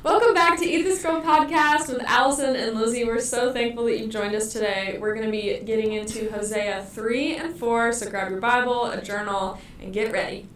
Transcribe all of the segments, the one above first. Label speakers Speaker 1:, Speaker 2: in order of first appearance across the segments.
Speaker 1: Welcome back to Eat This Girl podcast with Allison and Lizzie. We're so thankful that you've joined us today. We're going to be getting into Hosea 3 and 4, so grab your Bible, a journal, and get ready.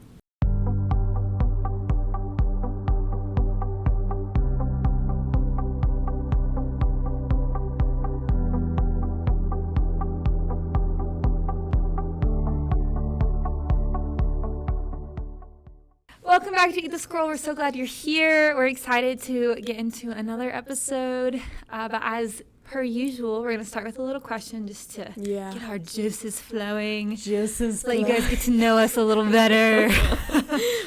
Speaker 2: Welcome back to Eat This Girl. We're so glad you're here. We're excited to get into another episode. But as per usual, we're going to start with a little question just to get our juices flowing. Let you guys get to know us a little better.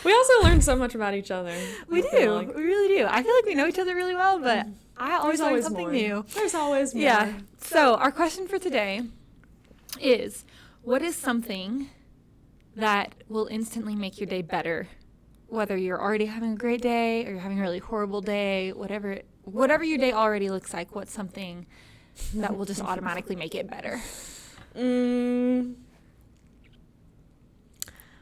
Speaker 1: We also learn so much about each other.
Speaker 2: We do. We really do. I feel like we know each other really well, but I always learn something new.
Speaker 1: There's always more.
Speaker 2: Yeah. So our question for today is, what is something that will instantly make your day better? Whether you're already having a great day or you're having a really horrible day, whatever your day already looks like, what's something that will just automatically make it better?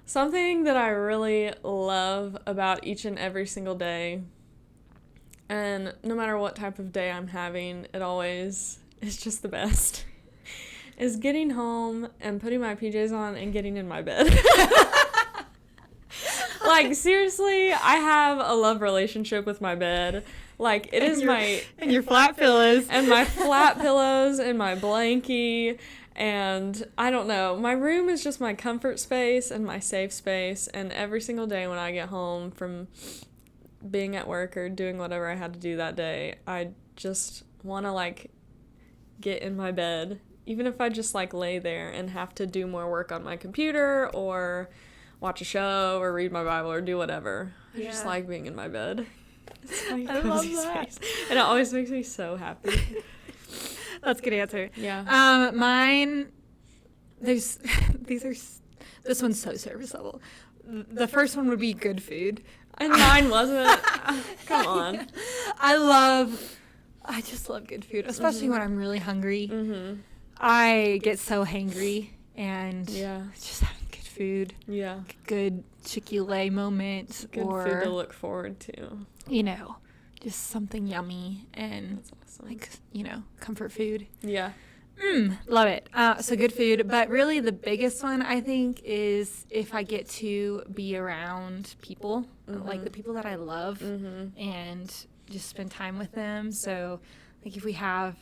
Speaker 1: Something that I really love about each and every single day, and no matter what type of day I'm having, it always is just the best, is getting home and putting my PJs on and getting in my bed. Like, seriously, I have a love relationship with my bed. Like, it is my...
Speaker 2: And your flat pillows.
Speaker 1: And my flat pillows and my blankie. And I don't know. My room is just my comfort space and my safe space. And every single day when I get home from being at work or doing whatever I had to do that day, I just want to, like, get in my bed. Even if I just, like, lay there and have to do more work on my computer or watch a show or read my Bible or do whatever. I just like being in my bed. It's my cozy space. And it always makes me so happy.
Speaker 2: That's a good answer.
Speaker 1: Yeah.
Speaker 2: Mine, this one's so surface level. The first one would be good food.
Speaker 1: And mine wasn't. Come on.
Speaker 2: I just love good food, especially when I'm really hungry.
Speaker 1: Mm-hmm.
Speaker 2: I get so hangry and just having good food.
Speaker 1: Yeah.
Speaker 2: Good Chick-fil-A moment.
Speaker 1: Good food to look forward to.
Speaker 2: You know, just something yummy and
Speaker 1: That's awesome.
Speaker 2: like, you know, comfort food.
Speaker 1: Yeah.
Speaker 2: Love it. So good food. But really the biggest one, I think, is if I get to be around people, like the people that I love, and just spend time with them. So, like, if we have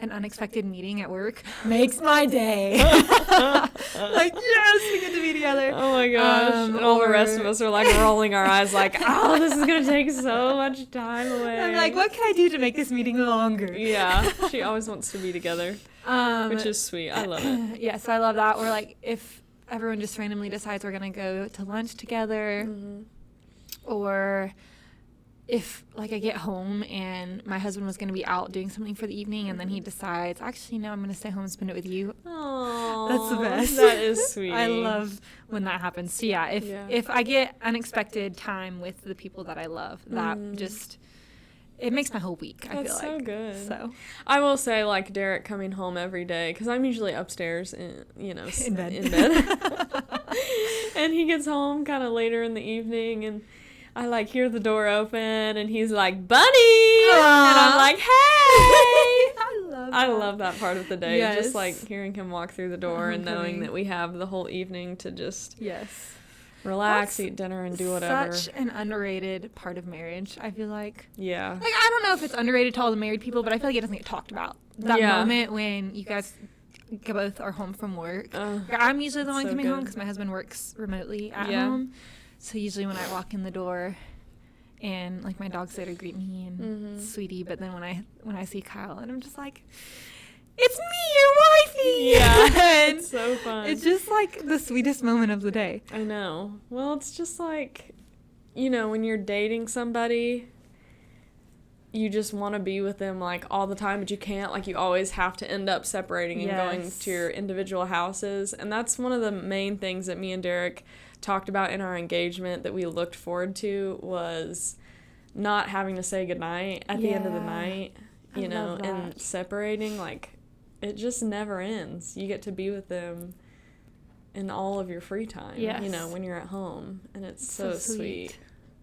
Speaker 2: an unexpected meeting at work, makes my day. Like, yes, we get to be together.
Speaker 1: Oh my gosh. And all the rest of us are like rolling our eyes like, oh, this is going to take so much time away.
Speaker 2: I'm like, what can I do to make this meeting longer?
Speaker 1: Yeah. She always wants to be together, which is sweet. I love it.
Speaker 2: Yeah, so I love that. Or like if everyone just randomly decides we're going to go to lunch together, or if, like, I get home and my husband was going to be out doing something for the evening and then he decides, actually, no, I'm going to stay home and spend it with you.
Speaker 1: Oh,
Speaker 2: that's the best.
Speaker 1: That is sweet.
Speaker 2: I love when that happens. So, yeah, if I get unexpected time with the people that I love, that just, it makes my whole week, I feel like.
Speaker 1: That's so good.
Speaker 2: So
Speaker 1: I will say, like, Derek coming home every day, because I'm usually upstairs, in bed. And he gets home kind of later in the evening, and I, like, hear the door open, and he's like, Bunny! Aww. And I'm like, hey! I love that part of the day.
Speaker 2: Yes.
Speaker 1: Just, like, hearing him walk through the door and knowing that we have the whole evening to just relax, eat dinner, and do whatever.
Speaker 2: Such an underrated part of marriage, I feel like.
Speaker 1: Yeah.
Speaker 2: Like, I don't know if it's underrated to all the married people, but I feel like it doesn't get talked about. That moment when you guys both are home from work. I'm usually the one coming home because my husband works remotely at home. So usually when I walk in the door and, like, my dog's there to greet me and sweetie, but then when I see Kyle and I'm just like, it's me, your wifey!
Speaker 1: Yeah, it's so fun.
Speaker 2: It's just, like, the sweetest moment of the day.
Speaker 1: I know. Well, it's just like, you know, when you're dating somebody, you just want to be with them, like, all the time, but you can't. Like, you always have to end up separating and going to your individual houses. And that's one of the main things that me and Derek talked about in our engagement that we looked forward to, was not having to say goodnight at the end of the night, you know, and separating. Like, it just never ends. You get to be with them in all of your free time, you know, when you're at home, and it's so sweet.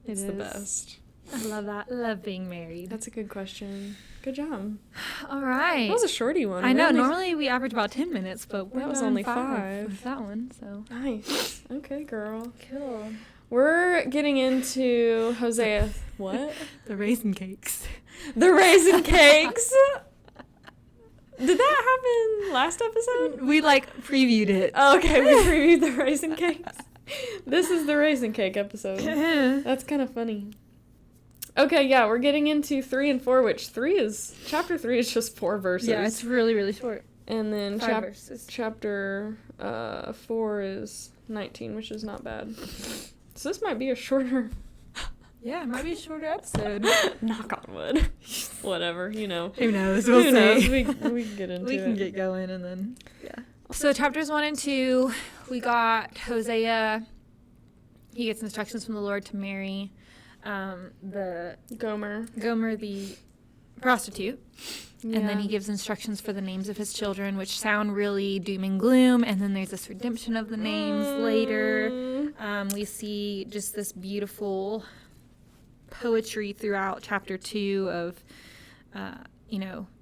Speaker 1: It's the best.
Speaker 2: I love that. Love being married.
Speaker 1: That's a good question. Good job.
Speaker 2: All right.
Speaker 1: That was a shorty one.
Speaker 2: I know. Normally we average about 10 minutes, but
Speaker 1: that was only 5
Speaker 2: with that one. So
Speaker 1: nice. Okay, girl.
Speaker 2: Cool.
Speaker 1: We're getting into Hosea. What?
Speaker 2: The raisin cakes.
Speaker 1: The raisin cakes. Did that happen last episode?
Speaker 2: We previewed it.
Speaker 1: Oh, okay, we previewed the raisin cakes. This is the raisin cake episode. That's kind of funny. Okay, yeah, we're getting into 3 and 4, which chapter 3 is just 4 verses.
Speaker 2: Yeah, it's really, really short.
Speaker 1: And then
Speaker 2: 5 verses.
Speaker 1: Chapter 4 is 19, which is not bad. So this might be a shorter...
Speaker 2: Yeah, it might be a shorter episode.
Speaker 1: Knock on wood. Whatever, Who knows?
Speaker 2: Who knows?
Speaker 1: We can get into it.
Speaker 2: We can get going and then, yeah. So chapters 1 and 2, we got Hosea. He gets instructions from the Lord to marry the Gomer, the prostitute. Yeah. And then he gives instructions for the names of his children, which sound really doom and gloom. And then there's this redemption of the names later. We see just this beautiful poetry throughout chapter 2 of,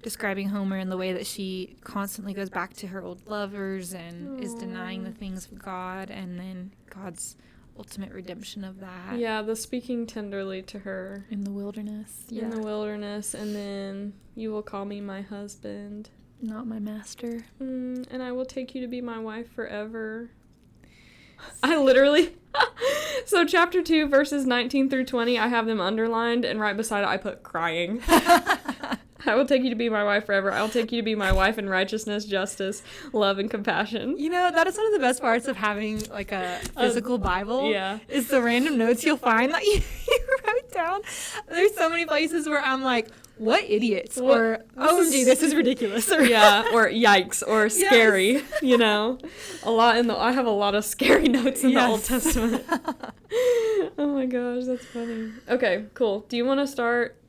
Speaker 2: describing Homer and the way that she constantly goes back to her old lovers and is denying the things of God, and then God's ultimate redemption of that.
Speaker 1: Yeah, the speaking tenderly to her.
Speaker 2: In the wilderness. Yeah.
Speaker 1: In the wilderness, and then you will call me my husband.
Speaker 2: Not my master.
Speaker 1: And I will take you to be my wife forever. I literally... So chapter 2, verses 19 through 20, I have them underlined, and right beside it I put crying. I will take you to be my wife forever. I will take you to be my wife in righteousness, justice, love, and compassion.
Speaker 2: That is one of the best parts of having, a physical Bible.
Speaker 1: Yeah.
Speaker 2: Is the random notes you'll find that you wrote down. There's so many places where I'm like, what idiots? Or, OMG, this is ridiculous. Or,
Speaker 1: yeah, or yikes, or scary, I have a lot of scary notes in the Old Testament. Oh my gosh, that's funny. Okay, cool. Do you want to start,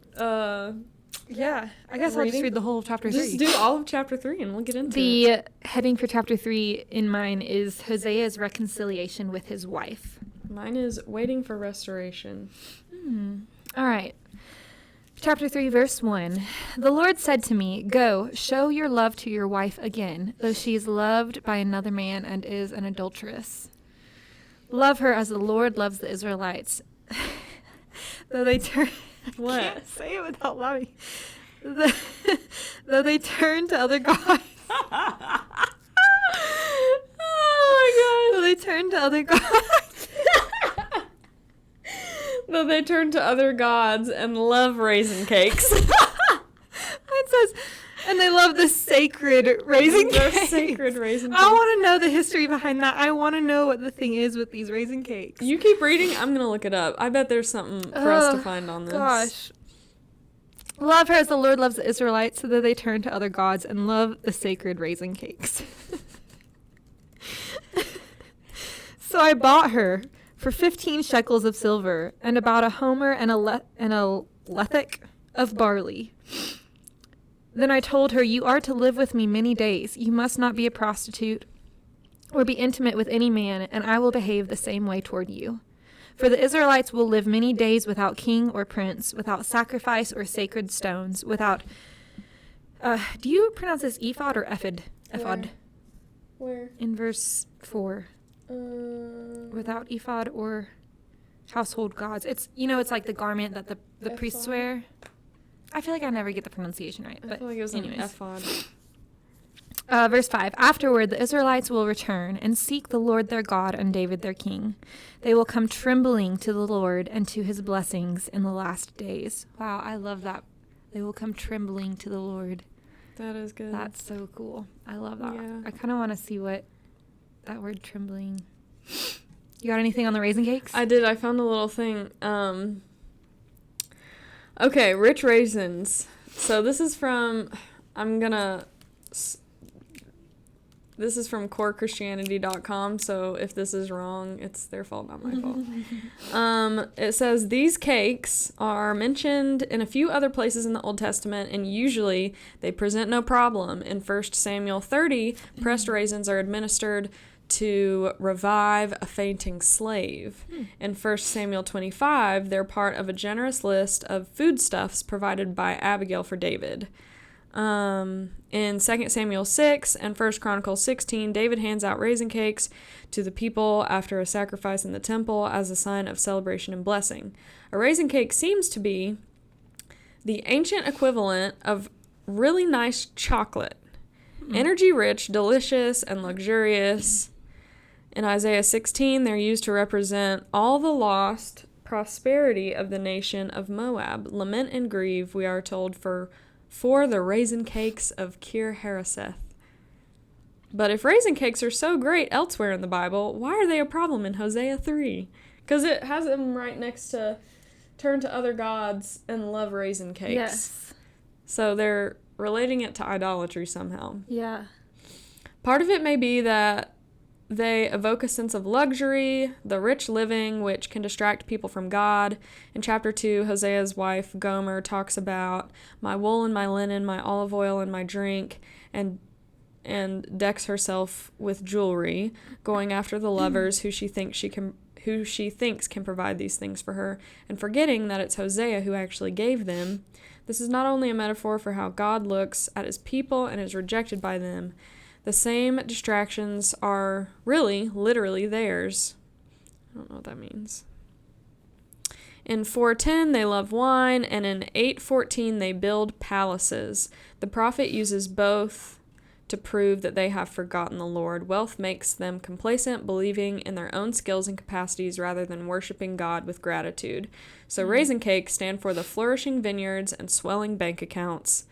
Speaker 2: yeah, I guess I'll just read the whole chapter 3.
Speaker 1: Just do all of chapter 3 and we'll get into it.
Speaker 2: The heading for chapter 3 in mine is Hosea's reconciliation with his wife.
Speaker 1: Mine is waiting for restoration.
Speaker 2: All right. Chapter 3, verse 1. The Lord said to me, "Go, show your love to your wife again, though she is loved by another man and is an adulteress. Love her as the Lord loves the Israelites." Though they turn...
Speaker 1: What?
Speaker 2: I can't say it without laughing. Though they turn to other gods.
Speaker 1: Oh my God.
Speaker 2: Though they turn to other gods.
Speaker 1: Though they turn to other gods and love raisin cakes.
Speaker 2: It says, and they love the sacred raisin cakes.
Speaker 1: The sacred raisin cakes.
Speaker 2: I want to know the history behind that. I want to know what the thing is with these raisin cakes.
Speaker 1: You keep reading. I'm going to look it up. I bet there's something for us to find on this.
Speaker 2: Gosh. Love her as the Lord loves the Israelites, so that they turn to other gods and love the sacred raisin cakes. So I bought her for 15 shekels of silver, and about a homer and a lethek of barley. Then I told her, "You are to live with me many days. You must not be a prostitute or be intimate with any man, and I will behave the same way toward you. For the Israelites will live many days without king or prince, without sacrifice or sacred stones, without..." Do you pronounce this ephod or ephod? Ephod.
Speaker 1: Where?
Speaker 2: In verse 4. Without ephod or household gods. It's, it's like the garment that the priests wear. I feel like I never get the pronunciation right. But
Speaker 1: I feel like it was an ephod.
Speaker 2: Verse 5. Afterward, the Israelites will return and seek the Lord their God and David their king. They will come trembling to the Lord and to his blessings in the last days. Wow, I love that. They will come trembling to the Lord.
Speaker 1: That is good.
Speaker 2: That's so cool. I love that.
Speaker 1: Yeah.
Speaker 2: I kind of want to see what that word trembling. You got anything on the raisin cakes?
Speaker 1: I did. I found a little thing. Okay, rich raisins. So this is from, this is from corechristianity.com, so if this is wrong, it's their fault, not my fault. It says, these cakes are mentioned in a few other places in the Old Testament, and usually they present no problem. In 1 Samuel 30, pressed raisins are administered to revive a fainting slave. In 1 Samuel 25, they're part of a generous list of foodstuffs provided by Abigail for David. In 2 Samuel 6 and 1 Chronicles 16, David hands out raisin cakes to the people after a sacrifice in the temple as a sign of celebration and blessing. A raisin cake seems to be the ancient equivalent of really nice chocolate. Energy-rich, delicious, and luxurious. In Isaiah 16, they're used to represent all the lost prosperity of the nation of Moab. Lament and grieve, we are told, for the raisin cakes of Kir Hareseth. But if raisin cakes are so great elsewhere in the Bible, why are they a problem in Hosea 3? Because it has them right next to turn to other gods and love raisin cakes.
Speaker 2: Yes.
Speaker 1: So they're relating it to idolatry somehow.
Speaker 2: Yeah.
Speaker 1: Part of it may be that they evoke a sense of luxury, the rich living, which can distract people from God. In chapter 2, Hosea's wife, Gomer, talks about my wool and my linen, my olive oil and my drink, and decks herself with jewelry, going after the lovers who she thinks can provide these things for her, and forgetting that it's Hosea who actually gave them. This is not only a metaphor for how God looks at his people and is rejected by them. The same distractions are really, literally theirs. I don't know what that means. In 4:10, they love wine, and in 8:14, they build palaces. The prophet uses both to prove that they have forgotten the Lord. Wealth makes them complacent, believing in their own skills and capacities rather than worshiping God with gratitude. So raisin cakes stand for the flourishing vineyards and swelling bank accounts.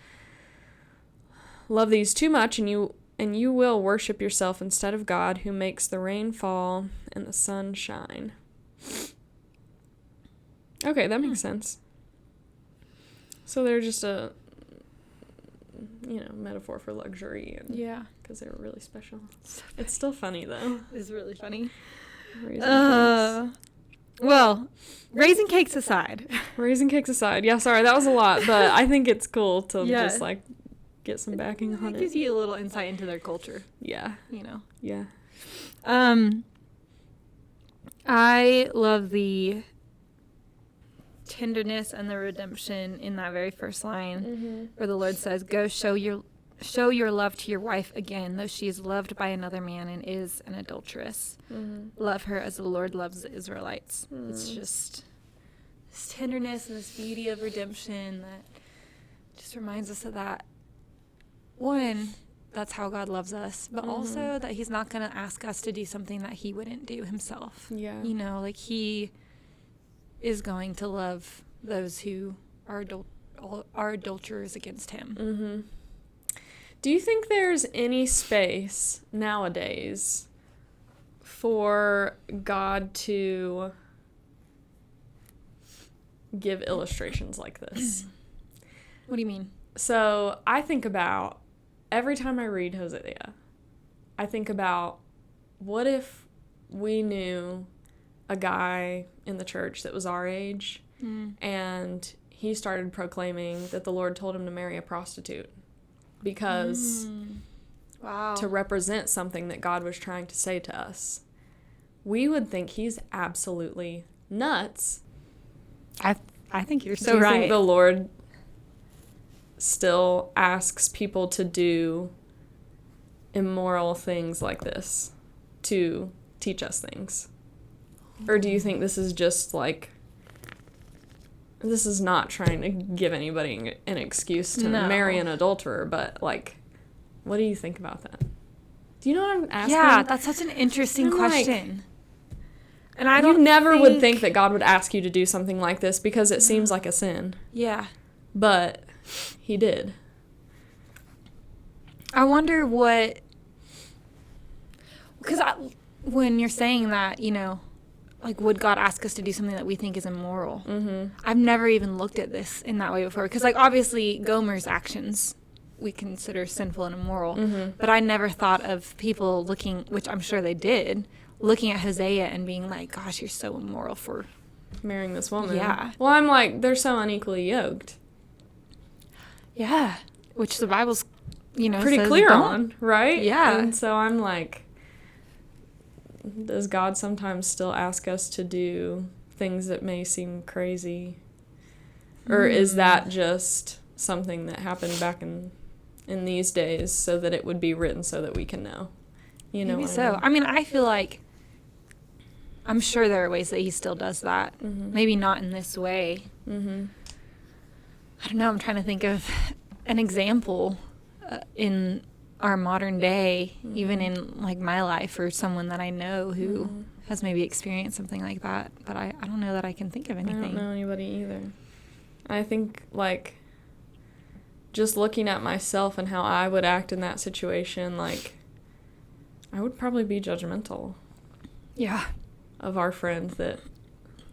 Speaker 1: Love these too much, and you will worship yourself instead of God, who makes the rain fall and the sun shine. Okay, that makes sense. So they're just a, metaphor for luxury. And
Speaker 2: Yeah.
Speaker 1: Because they were really special. It's still funny, though.
Speaker 2: It's really funny.
Speaker 1: Raisin cakes.
Speaker 2: Well, raisin cakes aside.
Speaker 1: Raisin cakes aside. Yeah, sorry, that was a lot, but I think it's cool to just, get some backing on it.
Speaker 2: It gives you a little insight into their culture.
Speaker 1: Yeah. Yeah.
Speaker 2: I love the tenderness and the redemption in that very first line, where the Lord says, "Go show your love to your wife again, though she is loved by another man and is an adulteress. Love her as the Lord loves the Israelites." It's just this tenderness and this beauty of redemption that just reminds us of that. One, that's how God loves us, but also that he's not going to ask us to do something that he wouldn't do himself.
Speaker 1: Yeah.
Speaker 2: He is going to love those who are adulterers against him.
Speaker 1: Do you think there's any space nowadays for God to give illustrations like this?
Speaker 2: What do you mean?
Speaker 1: So I think about, every time I read Hosea, I think about, what if we knew a guy in the church that was our age, and he started proclaiming that the Lord told him to marry a prostitute because to represent something that God was trying to say to us. We would think he's absolutely nuts.
Speaker 2: I think you're so
Speaker 1: Do you
Speaker 2: right.
Speaker 1: think the Lord still asks people to do immoral things like this to teach us things? Or do you think this is just this is not trying to give anybody an excuse to marry an adulterer, but what do you think about that? Do you know what I'm asking?
Speaker 2: Yeah, that's such an interesting question. And I
Speaker 1: don't would think that God would ask you to do something like this because it seems like a sin.
Speaker 2: Yeah.
Speaker 1: But he did.
Speaker 2: I wonder what, because when you're saying that, would God ask us to do something that we think is immoral? I've never even looked at this in that way before. Because, obviously, Gomer's actions we consider sinful and immoral. But I never thought of people looking, which I'm sure they did, looking at Hosea and being like, gosh, you're so immoral for
Speaker 1: marrying this woman.
Speaker 2: Yeah.
Speaker 1: Well, I'm like, they're so unequally yoked.
Speaker 2: Yeah. Which the Bible's,
Speaker 1: pretty
Speaker 2: says
Speaker 1: clear
Speaker 2: don't.
Speaker 1: on, right?
Speaker 2: Yeah.
Speaker 1: And so I'm like, does God sometimes still ask us to do things that may seem crazy? Or is that just something that happened back in these days so that it would be written so that we can know? You know
Speaker 2: Maybe
Speaker 1: what
Speaker 2: so. I mean, I feel like I'm sure there are ways that he still does that. Maybe not in this way. I don't know. I'm trying to think of an example in our modern day, even in like my life or someone that I know who has maybe experienced something like that. But I don't know that I can think of anything.
Speaker 1: I don't know anybody either. I think, like, just looking at myself and how I would act in that situation, like, I would probably be judgmental.
Speaker 2: Yeah.
Speaker 1: Of our friend that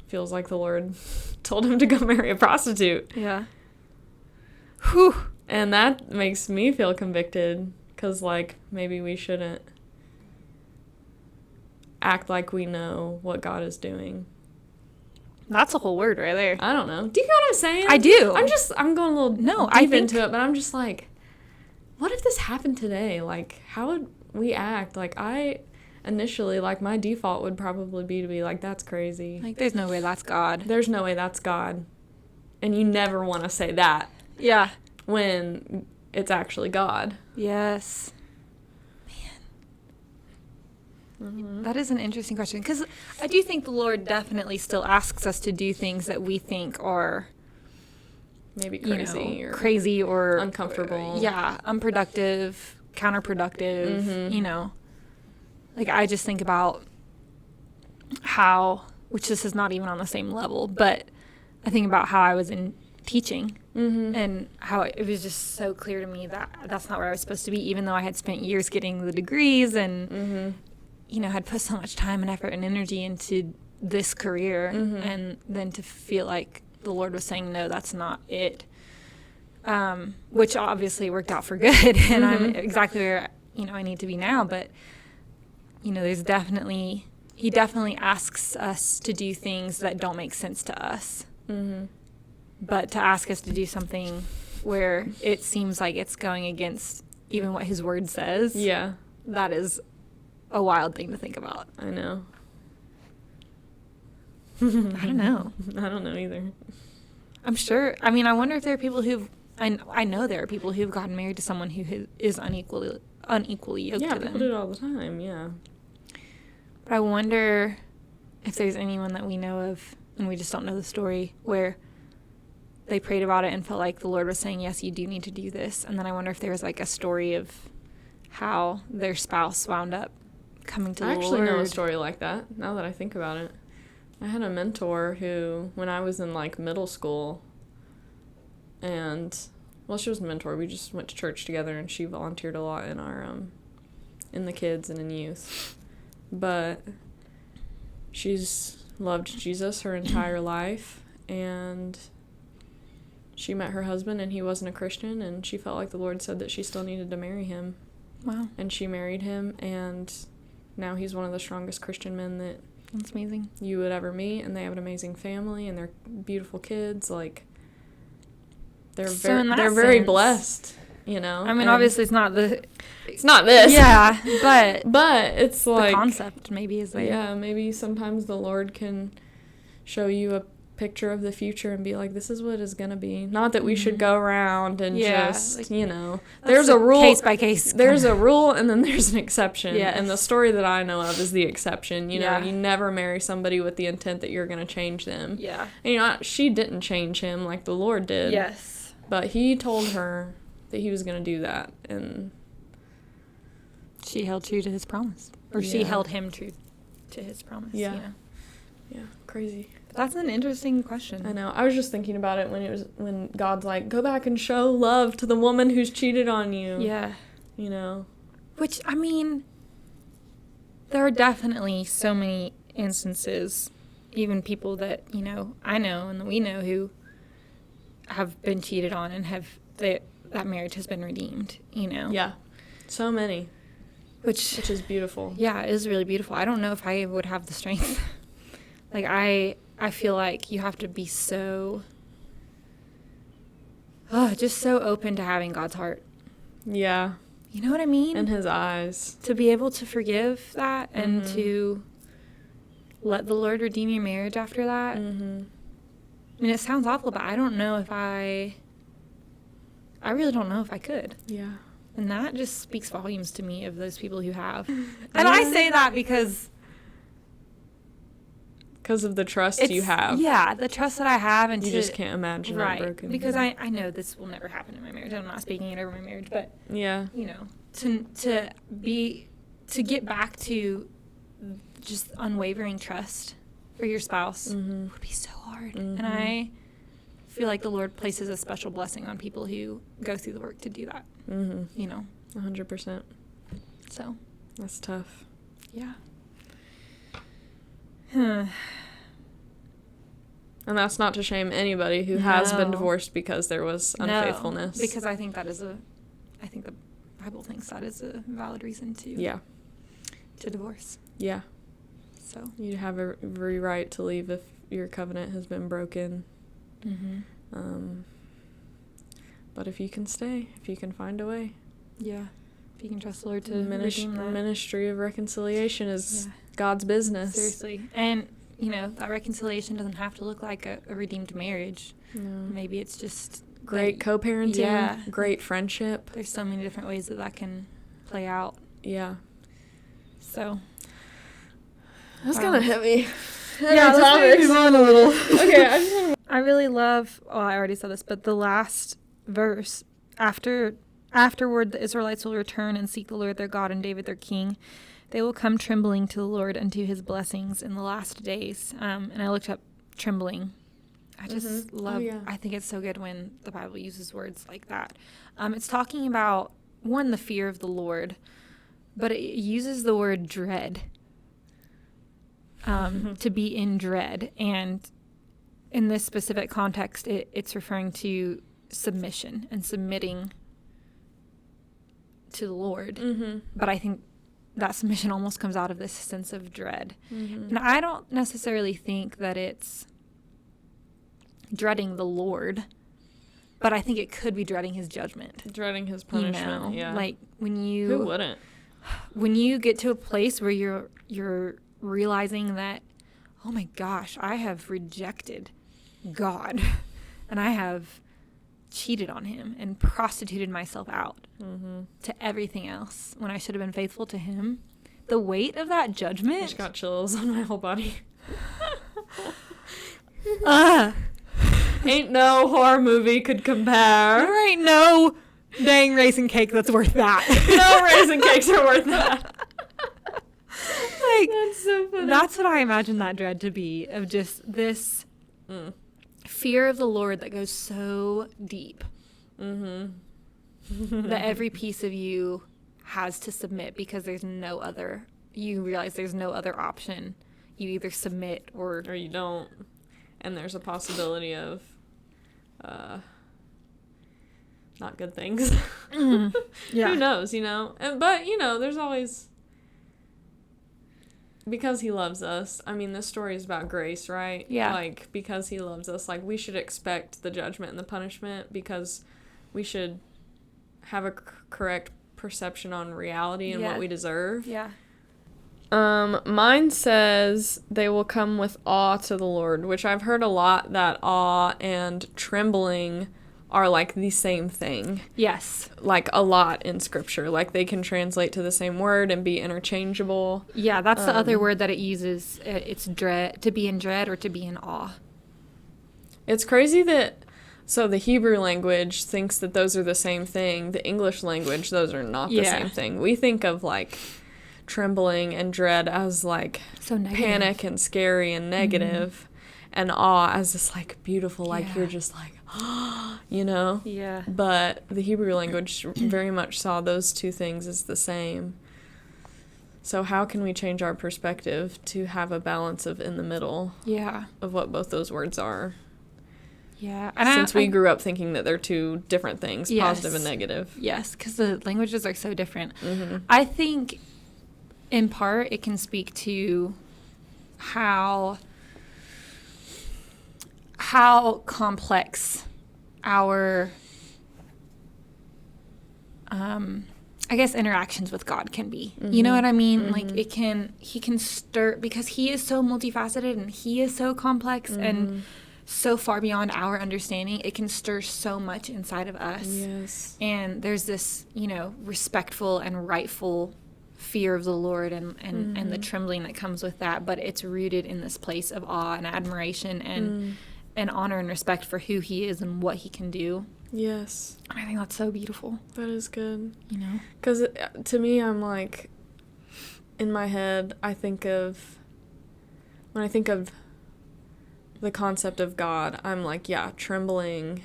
Speaker 1: feels like the Lord told him to go marry a prostitute.
Speaker 2: Yeah. Whew.
Speaker 1: And that makes me feel convicted because, like, maybe we shouldn't act like we know what God is doing.
Speaker 2: That's a whole word right there.
Speaker 1: I don't know. Do you know what I'm saying?
Speaker 2: I do.
Speaker 1: I'm going a little deep into it, but I'm just like, what if this happened today? Like, how would we act? Like, initially, like, my default would probably be to be like, that's crazy.
Speaker 2: Like, there's no way that's God.
Speaker 1: There's no way that's God. And you never want to say that.
Speaker 2: Yeah.
Speaker 1: When it's actually God.
Speaker 2: Yes. Man. That is an interesting question. Because I do think the Lord definitely still asks us to do things that we think are
Speaker 1: maybe crazy,
Speaker 2: crazy or
Speaker 1: uncomfortable.
Speaker 2: Yeah, unproductive, counterproductive, Like, I just think about how, which this is not even on the same level, but I think about how I was in teaching and how it was just so clear to me that that's not where I was supposed to be, even though I had spent years getting the degrees and, had put so much time and effort and energy into this career. And then to feel like the Lord was saying, no, that's not it, which obviously worked out for good. And I'm exactly where, I need to be now. But, there's definitely, he definitely asks us to do things that don't make sense to us. But to ask us to do something where it seems like it's going against even what his word says.
Speaker 1: Yeah.
Speaker 2: That is a wild thing to think about.
Speaker 1: I know.
Speaker 2: I don't know.
Speaker 1: I don't know either.
Speaker 2: I'm sure. I mean, I wonder if there are people who've... I know there are people who've gotten married to someone who is unequally yoked to them.
Speaker 1: Yeah, people do it all the time, yeah.
Speaker 2: But I wonder if there's anyone that we know of, and we just don't know the story, where they prayed about it and felt like the Lord was saying, yes, you do need to do this. And then I wonder if there was like a story of how their spouse wound up coming to the Lord.
Speaker 1: I actually know a story like that, now that I think about it. I had a mentor who, when I was in, like, middle school, and, well, she was a mentor. We just went to church together, and she volunteered a lot in our, in the kids and in youth. But she's loved Jesus her entire life, and she met her husband, and he wasn't a Christian, and she felt like the Lord said that she still needed to marry him.
Speaker 2: Wow.
Speaker 1: And she married him, and now he's one of the strongest Christian men that
Speaker 2: that's amazing.
Speaker 1: You would ever meet, and they have an amazing family, and they're beautiful kids. Like, they're very blessed, I mean,
Speaker 2: obviously it's not this.
Speaker 1: Yeah,
Speaker 2: but
Speaker 1: it's like
Speaker 2: the concept maybe is like,
Speaker 1: yeah, maybe sometimes the Lord can show you a picture of the future and be like, this is what it's gonna be. Not that we should go around and just, like, there's a rule,
Speaker 2: case by case.
Speaker 1: There's a rule, and then there's an exception.
Speaker 2: Yes.
Speaker 1: And the story that I know of is the exception. You never marry somebody with the intent that you're gonna change them.
Speaker 2: Yeah.
Speaker 1: And, she didn't change him like the Lord did.
Speaker 2: Yes.
Speaker 1: But he told her that he was gonna do that, and
Speaker 2: she held true to his promise, or she held him true to his promise.
Speaker 1: Yeah. Yeah. Crazy.
Speaker 2: That's an interesting question.
Speaker 1: I know. I was just thinking about it when God's like, go back and show love to the woman who's cheated on you.
Speaker 2: Yeah.
Speaker 1: Which,
Speaker 2: I mean, there are definitely so many instances, even people that, I know and that we know who have been cheated on and that marriage has been redeemed,
Speaker 1: Yeah. So many. Which is beautiful.
Speaker 2: Yeah, it is really beautiful. I don't know if I would have the strength. Like, I feel like you have to be so, just so open to having God's heart.
Speaker 1: Yeah.
Speaker 2: You know what I mean?
Speaker 1: In his eyes.
Speaker 2: To be able to forgive that and to let the Lord redeem your marriage after that.
Speaker 1: Mm-hmm.
Speaker 2: I mean, it sounds awful, but I don't know if I really don't know if I could.
Speaker 1: Yeah.
Speaker 2: And that just speaks volumes to me of those people who have. And I say that because
Speaker 1: of the trust you have.
Speaker 2: Yeah, the trust that I have. And
Speaker 1: you just can't imagine it broken.
Speaker 2: Because I know this will never happen in my marriage. I'm not speaking it over my marriage. But,
Speaker 1: yeah,
Speaker 2: you know, to get back to just unwavering trust for your spouse would be so hard. And I feel like the Lord places a special blessing on people who go through the work to do that. You know,
Speaker 1: 100%.
Speaker 2: So
Speaker 1: that's tough.
Speaker 2: Yeah.
Speaker 1: And that's not to shame anybody who has been divorced because there was unfaithfulness.
Speaker 2: No, because I think the Bible thinks that is a valid reason to divorce.
Speaker 1: Yeah.
Speaker 2: So
Speaker 1: you have every right to leave if your covenant has been broken. But if you can stay, if you can find a way.
Speaker 2: Yeah. If you can trust the Lord to
Speaker 1: redeem that. Ministry of reconciliation is God's business.
Speaker 2: Seriously. And, you know, that reconciliation doesn't have to look like a redeemed marriage.
Speaker 1: No.
Speaker 2: Maybe it's just
Speaker 1: great co-parenting, great friendship.
Speaker 2: There's so many different ways that can play out.
Speaker 1: Yeah.
Speaker 2: So.
Speaker 1: That's kind of heavy.
Speaker 2: Yeah, let's move on a little.
Speaker 1: Okay,
Speaker 2: I really love, I already said this, but the last verse, afterward the Israelites will return and seek the Lord their God and David their king. They will come trembling to the Lord and to his blessings in the last days. And I looked up trembling. I just love, I think it's so good when the Bible uses words like that. It's talking about, one, the fear of the Lord, but it uses the word dread, to be in dread. And in this specific context, it's referring to submission and submitting to the Lord. But I think that submission almost comes out of this sense of dread. And I don't necessarily think that it's dreading the Lord, but I think it could be dreading his judgment.
Speaker 1: Dreading his punishment,
Speaker 2: Like when you...
Speaker 1: Who wouldn't?
Speaker 2: When you get to a place where you're realizing that, oh my gosh, I have rejected God and I have cheated on him and prostituted myself out to everything else when I should have been faithful to him. The weight of that judgment.
Speaker 1: I just got chills on my whole body. Ain't no horror movie could compare.
Speaker 2: There ain't no dang raisin cake that's worth that.
Speaker 1: No raisin cakes are worth that.
Speaker 2: Like,
Speaker 1: that's so funny.
Speaker 2: That's what I imagine that dread to be, of just this fear of the Lord that goes so deep that every piece of you has to submit because you realize there's no other option. You either submit or
Speaker 1: you don't. And there's a possibility of not good things.
Speaker 2: Yeah.
Speaker 1: Who knows, you know? But, you know, there's always... Because he loves us. I mean, this story is about grace, right?
Speaker 2: Yeah.
Speaker 1: Like, because he loves us, like, we should expect the judgment and the punishment because we should have a correct perception on reality and what we deserve.
Speaker 2: Yeah.
Speaker 1: Mine says they will come with awe to the Lord, which I've heard a lot that awe and trembling are like the same thing.
Speaker 2: Yes.
Speaker 1: Like a lot in scripture. Like they can translate to the same word and be interchangeable.
Speaker 2: Yeah, that's the other word that it uses. It's dread, to be in dread or to be in awe.
Speaker 1: It's crazy that, so the Hebrew language thinks that those are the same thing. The English language, those are not the same thing. We think of like trembling and dread as like
Speaker 2: so negative. Panic
Speaker 1: and scary and negative, and awe as this like beautiful, like you're just like, you know?
Speaker 2: Yeah.
Speaker 1: But the Hebrew language very much saw those two things as the same. So how can we change our perspective to have a balance of in the middle of what both those words are?
Speaker 2: Yeah.
Speaker 1: And since we grew up thinking that they're two different things, positive and negative.
Speaker 2: Yes, because the languages are so different. I think in part it can speak to how complex our I guess, interactions with God can be. You know what I mean?
Speaker 1: Mm-hmm.
Speaker 2: Like, he can stir, because he is so multifaceted and he is so complex and so far beyond our understanding. It can stir so much inside of us.
Speaker 1: Yes.
Speaker 2: And there's this, respectful and rightful fear of the Lord and the trembling that comes with that. But it's rooted in this place of awe and admiration and honor and respect for who he is and what he can do.
Speaker 1: Yes.
Speaker 2: And I think that's so beautiful.
Speaker 1: That is good.
Speaker 2: Because
Speaker 1: to me, I'm like, in my head, when I think of the concept of God, I'm like, yeah, trembling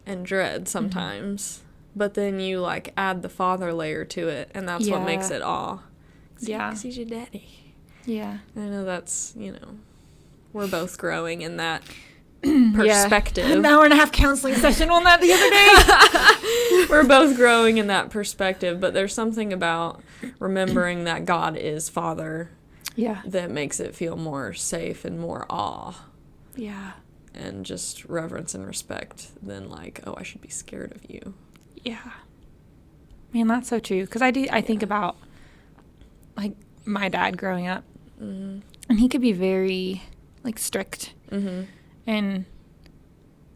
Speaker 1: and dread sometimes. But then you, like, add the Father layer to it, and that's what makes it awe.
Speaker 2: Yeah.
Speaker 1: Because he's your daddy.
Speaker 2: Yeah.
Speaker 1: I know that's, we're both growing in that perspective.
Speaker 2: An hour and a half counseling session on that the other day.
Speaker 1: We're both growing in that perspective, but there's something about remembering that God is Father that makes it feel more safe and more awe.
Speaker 2: Yeah.
Speaker 1: And just reverence and respect than like, oh, I should be scared of you.
Speaker 2: Yeah. Man, that's so true. Because I think about, like, my dad growing up. And he could be very, like, strict. And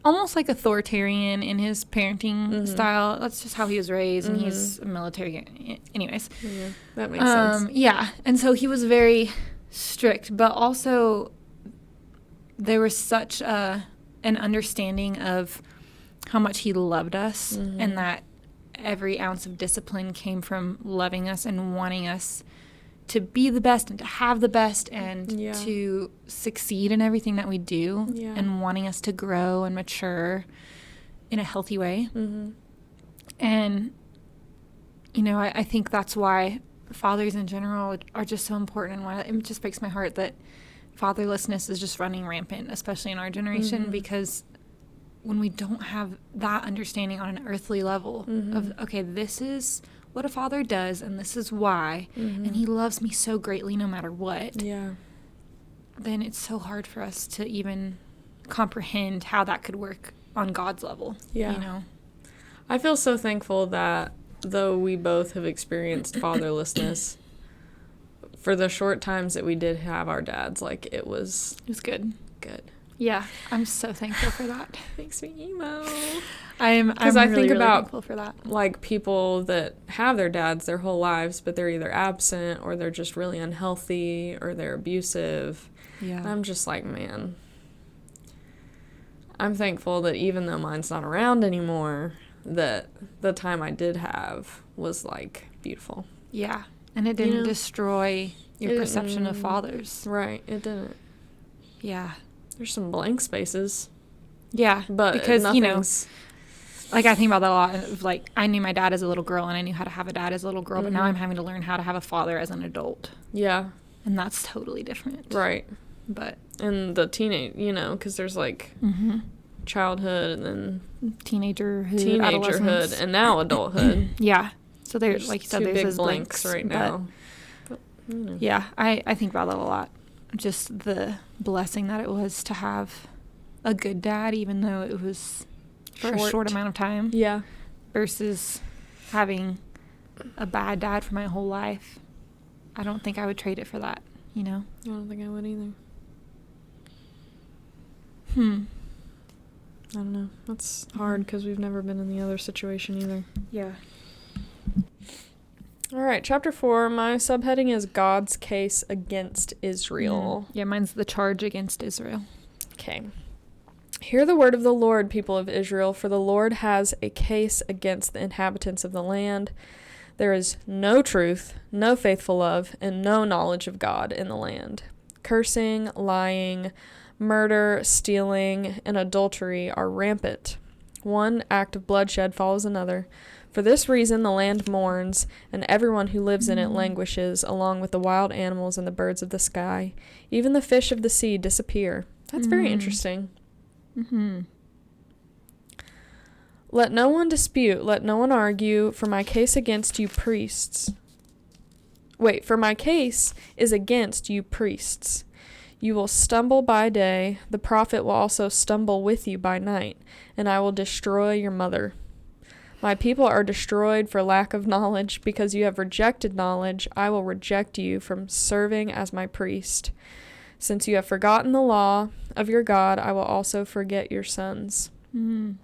Speaker 2: almost, like, authoritarian in his parenting style. That's just how he was raised. And he's a military. Anyways.
Speaker 1: Yeah, that makes sense.
Speaker 2: Yeah. And so he was very strict. But also, there was such an understanding of how much he loved us and that every ounce of discipline came from loving us and wanting us to be the best and to have the best and to succeed in everything that we do and wanting us to grow and mature in a healthy way. And, I think that's why fathers in general are just so important, and why it just breaks my heart that fatherlessness is just running rampant, especially in our generation, because when we don't have that understanding on an earthly level of, okay, this is what a father does and this is why, and he loves me so greatly no matter what, then it's so hard for us to even comprehend how that could work on God's level.
Speaker 1: I feel so thankful that though we both have experienced fatherlessness, for the short times that we did have our dads, like, it was
Speaker 2: good.
Speaker 1: Yeah,
Speaker 2: I'm so thankful for that.
Speaker 1: Makes me emo.
Speaker 2: Because
Speaker 1: I
Speaker 2: really,
Speaker 1: think
Speaker 2: really
Speaker 1: about
Speaker 2: thankful for that.
Speaker 1: Like, people that have their dads their whole lives, but they're either absent or they're just really unhealthy or they're abusive.
Speaker 2: Yeah.
Speaker 1: I'm just like, man, I'm thankful that even though mine's not around anymore, that the time I did have was, like, beautiful.
Speaker 2: Yeah. And it didn't destroy your perception of fathers.
Speaker 1: Right. It didn't.
Speaker 2: Yeah.
Speaker 1: There's some blank spaces.
Speaker 2: Yeah.
Speaker 1: But
Speaker 2: because,
Speaker 1: nothing's...
Speaker 2: like, I think about that a lot. Of, like, I knew my dad as a little girl, and I knew how to have a dad as a little girl, but now I'm having to learn how to have a father as an adult. Yeah. And that's totally different.
Speaker 1: Right.
Speaker 2: But...
Speaker 1: And the teenage, because there's, like, childhood and then... Teenagerhood, and now adulthood.
Speaker 2: Yeah. So there's, like you said, there's
Speaker 1: big blanks right now.
Speaker 2: But, yeah, I think about that a lot. Just the blessing that it was to have a good dad, even though it was for a short amount of time. Yeah. Versus having a bad dad for my whole life. I don't think I would trade it for that, I
Speaker 1: don't think I would either.
Speaker 2: I
Speaker 1: don't know. That's hard because we've never been in the other situation either.
Speaker 2: Yeah.
Speaker 1: All right, chapter 4, my subheading is God's case against Israel.
Speaker 2: Yeah, mine's the charge against Israel.
Speaker 1: Okay. Hear the word of the Lord, people of Israel, for the Lord has a case against the inhabitants of the land. There is no truth, no faithful love, and no knowledge of God in the land. Cursing, lying, murder, stealing, and adultery are rampant. One act of bloodshed follows another. For this reason the land mourns, and everyone who lives in it languishes, along with the wild animals and the birds of the sky. Even the fish of the sea disappear. That's very interesting. Let no one dispute, let no one argue, for my case against you priests. For my case is against you priests. You will stumble by day, the prophet will also stumble with you by night, and I will destroy your mother. My people are destroyed for lack of knowledge. Because you have rejected knowledge, I will reject you from serving as my priest. Since you have forgotten the law of your God, I will also forget your sons.
Speaker 2: Mm.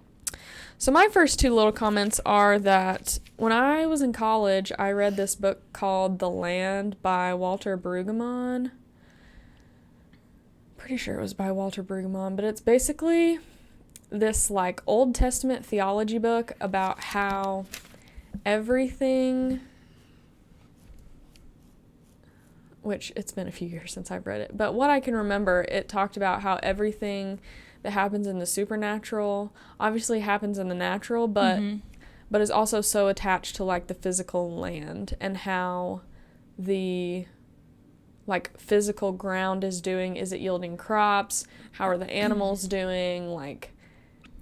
Speaker 1: So my first two little comments are that when I was in college, I read this book called The Land by Walter Brueggemann. Pretty sure it was by Walter Brueggemann, but it's basically this like Old Testament theology book about how everything, which it's been a few years since I've read it, but what I can remember, it talked about how everything that happens in the supernatural obviously happens in the natural, but is also so attached to like the physical land, and how the like physical ground is doing. Is it yielding crops? How are the animals doing? Like,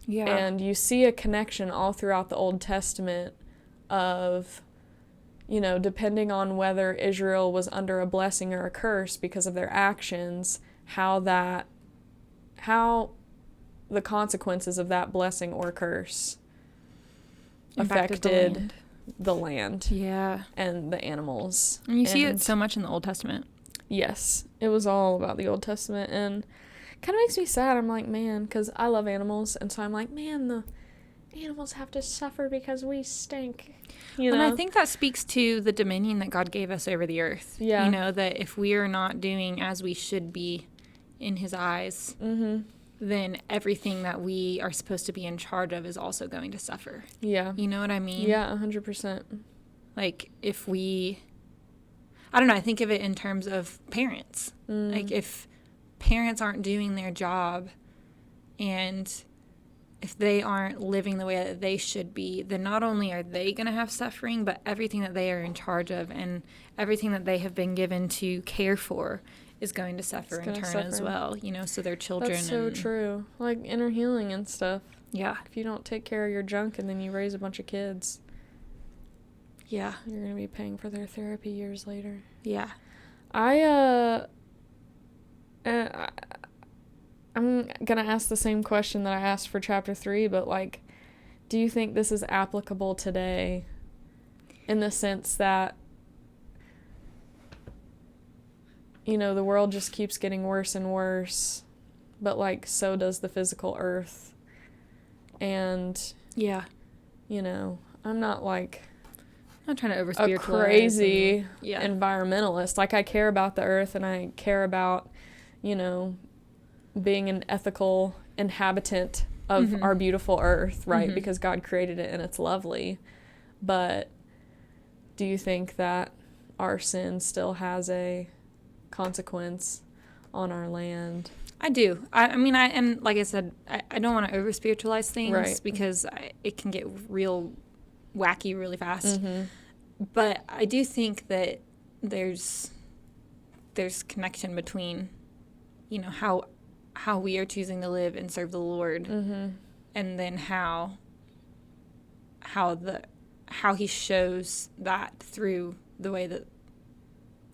Speaker 1: yeah. And you see a connection all throughout the Old Testament of, you know, depending on whether Israel was under a blessing or a curse because of their actions, how the consequences of that blessing or curse affected the land.
Speaker 2: Yeah.
Speaker 1: And the animals.
Speaker 2: And you see it so much in the Old Testament.
Speaker 1: Yes. It was all about the Old Testament, and kind of makes me sad. I'm like, man, because I love animals, and so I'm like, man, the animals have to suffer because we stink. You know?
Speaker 2: And I think that speaks to the dominion that God gave us over the earth.
Speaker 1: Yeah.
Speaker 2: You know, that if we are not doing as we should be in his eyes, then everything that we are supposed to be in charge of is also going to suffer.
Speaker 1: Yeah.
Speaker 2: You know what I mean?
Speaker 1: Yeah, 100%.
Speaker 2: Like, if we, I don't know, I think of it in terms of parents. Like, if parents aren't doing their job, and if they aren't living the way that they should be, then not only are they going to have suffering, but everything that they are in charge of and everything that they have been given to care for is going to suffer in turn as well, you know, so their children.
Speaker 1: That's so true. Like inner healing and stuff.
Speaker 2: Yeah.
Speaker 1: If you don't take care of your junk and then you raise a bunch of kids.
Speaker 2: Yeah.
Speaker 1: You're going to be paying for their therapy years later.
Speaker 2: Yeah.
Speaker 1: I'm going to ask the same question that I asked for chapter 3, but like, do you think this is applicable today in the sense that, you know, the world just keeps getting worse and worse, but like, so does the physical earth. And,
Speaker 2: yeah,
Speaker 1: you know, I'm not like
Speaker 2: I'm not trying to over-spiritualize
Speaker 1: a crazy environmentalist. Like, I care about the earth, and I care about, you know, being an ethical inhabitant of our beautiful earth, right? Because God created it and it's lovely. But do you think that our sin still has a consequence on our land?
Speaker 2: I do. I mean, and like I said, I don't want to over spiritualize things, right? Because it can get real wacky really fast. But I do think that there's connection between, you know, how we are choosing to live and serve the Lord, and then how he shows that through the way that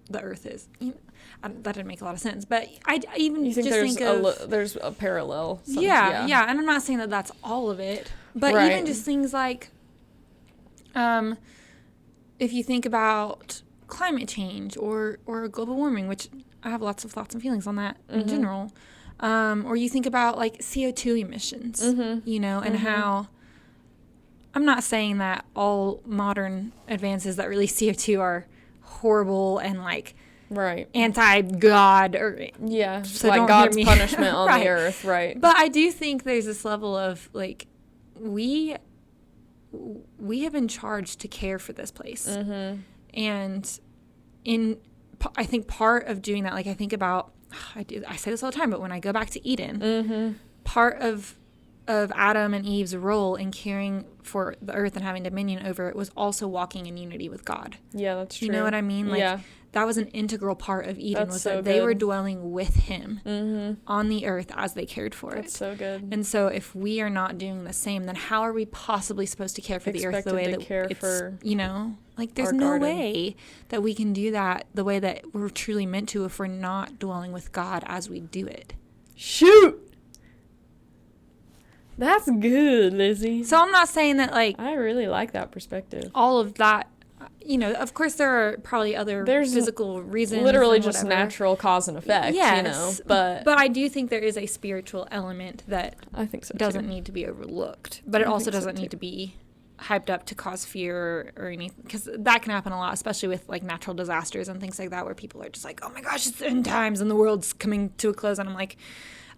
Speaker 2: the earth is. You know, that didn't make a lot of sense, but I even
Speaker 1: you think
Speaker 2: just
Speaker 1: there's
Speaker 2: think of
Speaker 1: there's a parallel.
Speaker 2: Yeah, and I'm not saying that that's all of it, but even just things like, if you think about climate change or global warming, which I have lots of thoughts and feelings on that in general, or you think about like CO2 emissions, you know, and how. I'm not saying that all modern advances that release CO2 are horrible and like anti-God or
Speaker 1: so like God's punishment on the earth, right?
Speaker 2: But I do think there's this level of like we have been charged to care for this place, and I think part of doing that, like I think about I say this all the time, but when I go back to Eden, part of Adam and Eve's role in caring for the earth and having dominion over it was also walking in unity with God.
Speaker 1: Yeah, that's true.
Speaker 2: You know what I mean? Like, that was an integral part of Eden, was that they were dwelling with him on the earth as they cared for it.
Speaker 1: That's so good.
Speaker 2: And so if we are not doing the same, then how are we possibly supposed to care for the earth the way that it's, you know? Like, there's no way that we can do that the way that we're truly meant to if we're not dwelling with God as we do it.
Speaker 1: Shoot! That's good, Lizzie.
Speaker 2: So I'm not saying that, like,
Speaker 1: I really like that perspective.
Speaker 2: all of that, of course there are probably other physical reasons.
Speaker 1: Literally just natural cause and effect,
Speaker 2: yes,
Speaker 1: But
Speaker 2: I do think there is a spiritual element that
Speaker 1: I think so
Speaker 2: doesn't
Speaker 1: too.
Speaker 2: need to be overlooked. But it also doesn't need to be hyped up to cause fear or anything, because that can happen a lot, especially with like natural disasters and things like that, where people are just like, oh my gosh, it's the end times and the world's coming to a close. And I'm like,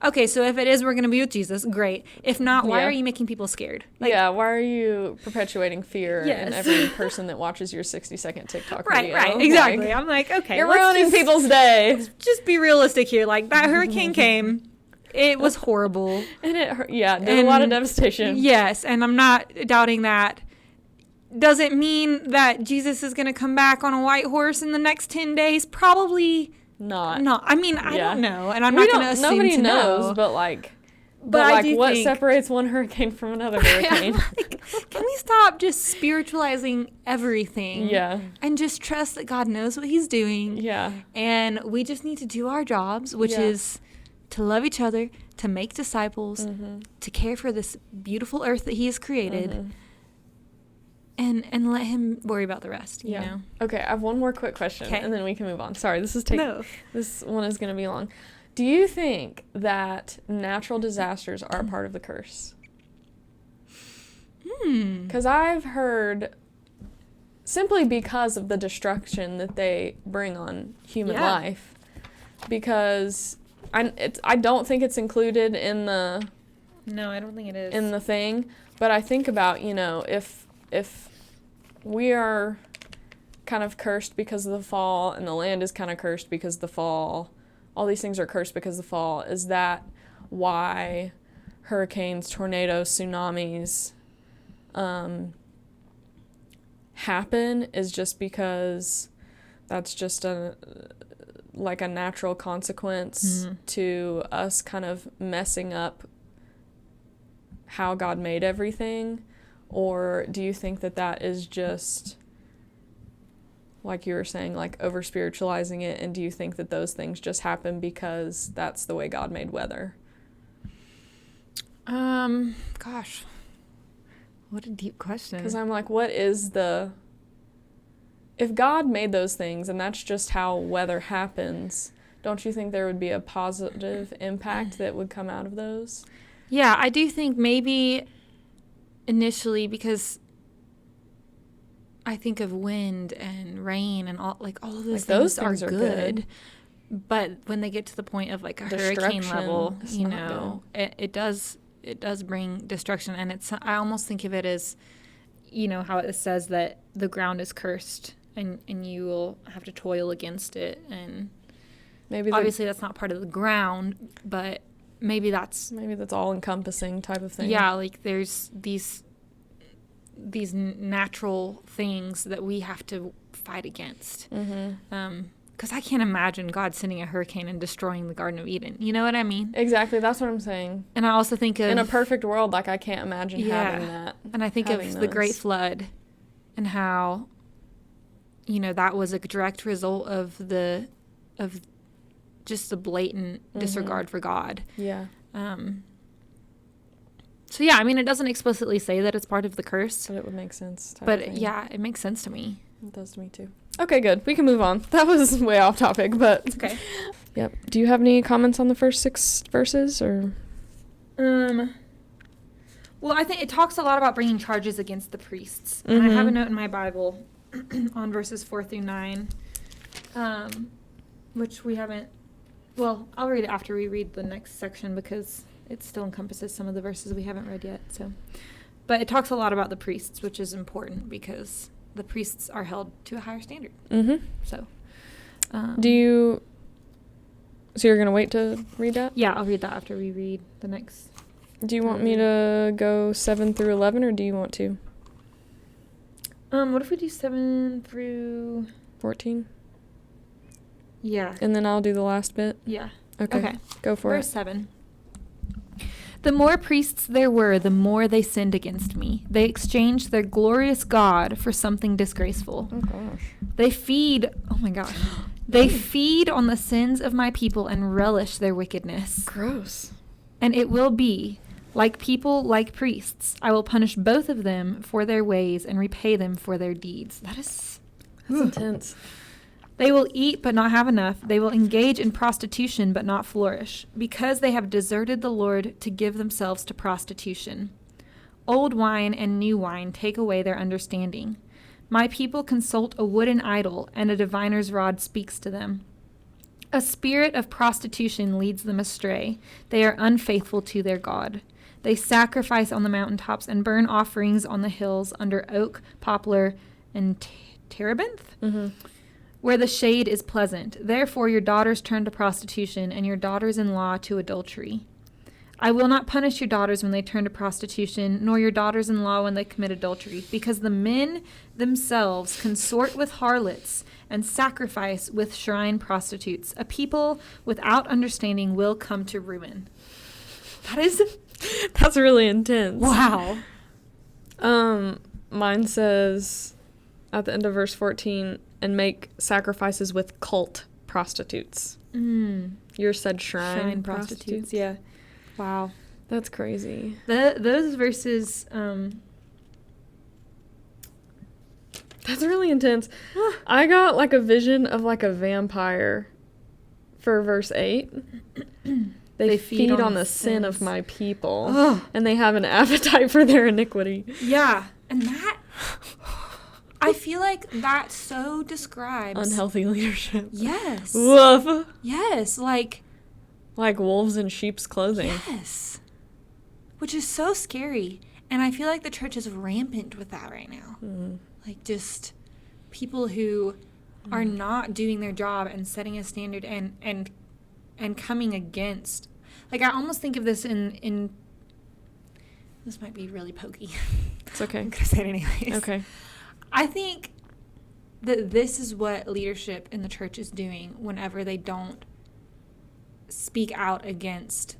Speaker 2: okay, so if it is, we're going to be with Jesus, great. If not, why are you making people scared?
Speaker 1: Like, why are you perpetuating fear in every person that watches your 60-second TikTok video?
Speaker 2: Right, exactly. I'm like, okay.
Speaker 1: You're ruining people's day.
Speaker 2: Just be realistic here. Like, that hurricane came. It was horrible. And
Speaker 1: it hurt. Yeah, did a lot of devastation.
Speaker 2: Yes, and I'm not doubting that. Does it mean that Jesus is going to come back on a white horse in the next 10 days? Probably not. No, I mean, I don't know, and I'm not going to assume
Speaker 1: nobody
Speaker 2: to
Speaker 1: knows,
Speaker 2: know.
Speaker 1: But what separates one hurricane from another hurricane?
Speaker 2: Like, can we stop just spiritualizing everything?
Speaker 1: Yeah.
Speaker 2: And just trust that God knows what he's doing.
Speaker 1: Yeah.
Speaker 2: And we just need to do our jobs, which is to love each other, to make disciples, to care for this beautiful earth that he has created. And let him worry about the rest, you know?
Speaker 1: Okay, I have one more quick question, and then we can move on. Sorry, this one is going to be long. Do you think that natural disasters are a part of the curse? Because I've heard, simply because of the destruction that they bring on human life, because I don't think it's included in the...
Speaker 2: No, I don't think it is.
Speaker 1: In the thing, but I think about, if we are kind of cursed because of the fall, and the land is kind of cursed because of the fall, all these things are cursed because of the fall, is that why hurricanes, tornadoes, tsunamis happen? Is just because that's just a natural consequence to us kind of messing up how God made everything? Or do you think that is just, like you were saying, like over spiritualizing it? And do you think that those things just happen because that's the way God made weather?
Speaker 2: Gosh, what a deep question.
Speaker 1: Because I'm like, if God made those things and that's just how weather happens, don't you think there would be a positive impact that would come out of those?
Speaker 2: Yeah, I do think maybe initially, because I think of wind and rain and all of those things are good. But when they get to the point of like a hurricane level, it does bring destruction. And I almost think of it as, how it says that the ground is cursed and you will have to toil against it. And maybe obviously that's not part of the ground, but maybe that's
Speaker 1: all encompassing type of thing.
Speaker 2: Yeah, like there's these natural things that we have to fight against. Because I can't imagine God sending a hurricane and destroying the Garden of Eden. You know what I mean?
Speaker 1: Exactly, that's what I'm saying.
Speaker 2: And I also think of,
Speaker 1: in a perfect world, like I can't imagine having that.
Speaker 2: And I think of the Great Flood and how, that was a direct result of just the blatant disregard for God.
Speaker 1: Yeah.
Speaker 2: So yeah, I mean, it doesn't explicitly say that it's part of the curse.
Speaker 1: But it would make sense.
Speaker 2: But yeah, it makes sense to me.
Speaker 1: It does to me too. Okay, good. We can move on. That was way off topic, but...
Speaker 2: Okay.
Speaker 1: Yep. Do you have any comments on the first 6 verses, or...?
Speaker 2: Well, I think it talks a lot about bringing charges against the priests. And I have a note in my Bible on verses 4 through 9, which we haven't... Well, I'll read it after we read the next section because it still encompasses some of the verses we haven't read yet. But it talks a lot about the priests, which is important because the priests are held to a higher standard. So,
Speaker 1: So you're going to wait to read that?
Speaker 2: Yeah, I'll read that after we read the next.
Speaker 1: Do you want me to go 7 through 11, or do you want to?
Speaker 2: What if we do 7 through...
Speaker 1: 14?
Speaker 2: Yeah.
Speaker 1: And then I'll do the last bit?
Speaker 2: Yeah.
Speaker 1: Okay. Go for
Speaker 2: Verse 7. The more priests there were, the more they sinned against me. They exchanged their glorious God for something disgraceful.
Speaker 1: Oh, gosh.
Speaker 2: They feed on the sins of my people and relish their wickedness.
Speaker 1: Gross.
Speaker 2: And it will be, Like people, like priests, I will punish both of them for their ways and repay them for their deeds. That's
Speaker 1: intense.
Speaker 2: They will eat but not have enough. They will engage in prostitution but not flourish, because they have deserted the Lord to give themselves to prostitution. Old wine and new wine take away their understanding. My people consult a wooden idol, and a diviner's rod speaks to them. A spirit of prostitution leads them astray. They are unfaithful to their God. They sacrifice on the mountaintops and burn offerings on the hills under oak, poplar, and terebinth, where the shade is pleasant. Therefore your daughters turn to prostitution, and your daughters-in-law to adultery. I will not punish your daughters when they turn to prostitution, nor your daughters-in-law when they commit adultery, because the men themselves consort with harlots and sacrifice with shrine prostitutes. A people without understanding will come to ruin.
Speaker 1: That's really intense.
Speaker 2: Wow.
Speaker 1: Mine says at the end of verse 14, and make sacrifices with cult prostitutes. Yours said shrine prostitutes.
Speaker 2: Yeah. Wow.
Speaker 1: That's crazy.
Speaker 2: Those verses,
Speaker 1: that's really intense. I got like a vision of like a vampire for verse 8. They feed on the sin of my people, and they have an appetite for their iniquity.
Speaker 2: Yeah. And that, I feel like that so describes
Speaker 1: unhealthy leadership.
Speaker 2: Yes.
Speaker 1: Woof.
Speaker 2: Yes. Like
Speaker 1: wolves in sheep's clothing.
Speaker 2: Yes. Which is so scary. And I feel like the church is rampant with that right now. Like just people who are not doing their job and setting a standard and coming against. Like I almost think of this in this might be really pokey.
Speaker 1: It's okay.
Speaker 2: I'm going to say it anyways.
Speaker 1: Okay.
Speaker 2: I think that this is what leadership in the church is doing whenever they don't speak out against